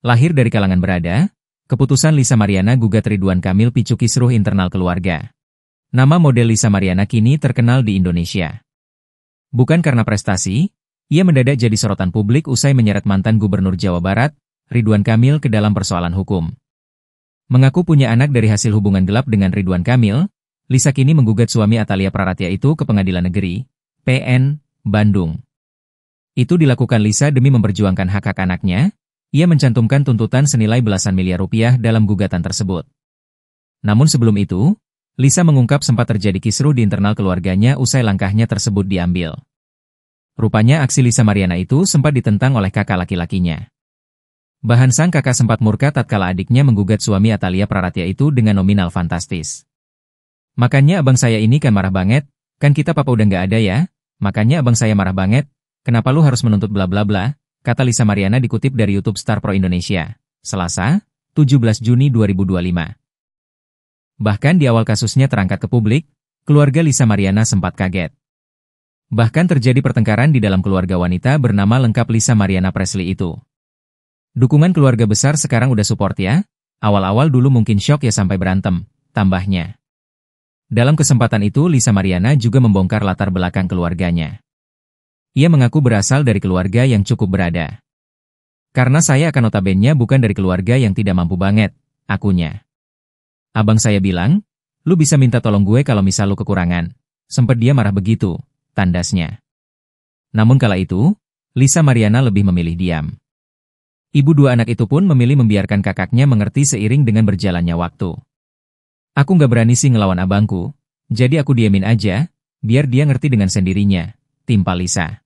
Lahir dari kalangan berada, keputusan Lisa Mariana gugat Ridwan Kamil picu kisruh internal keluarga. Nama model Lisa Mariana kini terkenal di Indonesia. Bukan karena prestasi, ia mendadak jadi sorotan publik usai menyeret mantan Gubernur Jawa Barat, Ridwan Kamil ke dalam persoalan hukum. Mengaku punya anak dari hasil hubungan gelap dengan Ridwan Kamil, Lisa kini menggugat suami Atalia Praratya itu ke Pengadilan Negeri, PN, Bandung. Itu dilakukan Lisa demi memperjuangkan hak-hak anaknya. Ia mencantumkan tuntutan senilai belasan miliar rupiah dalam gugatan tersebut. Namun sebelum itu, Lisa mengungkap sempat terjadi kisruh di internal keluarganya usai langkahnya tersebut diambil. Rupanya aksi Lisa Mariana itu sempat ditentang oleh kakak laki-lakinya. Bahkan sang kakak sempat murka tatkala adiknya menggugat suami Atalia Praratya itu dengan nominal fantastis. Makanya abang saya ini kan marah banget, kan kita papa udah nggak ada ya, makanya abang saya marah banget, kenapa lu harus menuntut bla bla bla, kata Lisa Mariana dikutip dari YouTube Star Pro Indonesia, Selasa, 17 Juni 2025. Bahkan di awal kasusnya terangkat ke publik, keluarga Lisa Mariana sempat kaget. Bahkan terjadi pertengkaran di dalam keluarga wanita bernama lengkap Lisa Mariana Presley itu. Dukungan keluarga besar sekarang udah support ya, awal-awal dulu mungkin shock ya sampai berantem, tambahnya. Dalam kesempatan itu Lisa Mariana juga membongkar latar belakang keluarganya. Ia mengaku berasal dari keluarga yang cukup berada. Karena saya akan notabene bukan dari keluarga yang tidak mampu banget, akunya. Abang saya bilang, lu bisa minta tolong gue kalau misal lu kekurangan. Sempet dia marah begitu, tandasnya. Namun kala itu, Lisa Mariana lebih memilih diam. Ibu dua anak itu pun memilih membiarkan kakaknya mengerti seiring dengan berjalannya waktu. Aku nggak berani sih ngelawan abangku, jadi aku diamin aja, biar dia ngerti dengan sendirinya, timpal Lisa.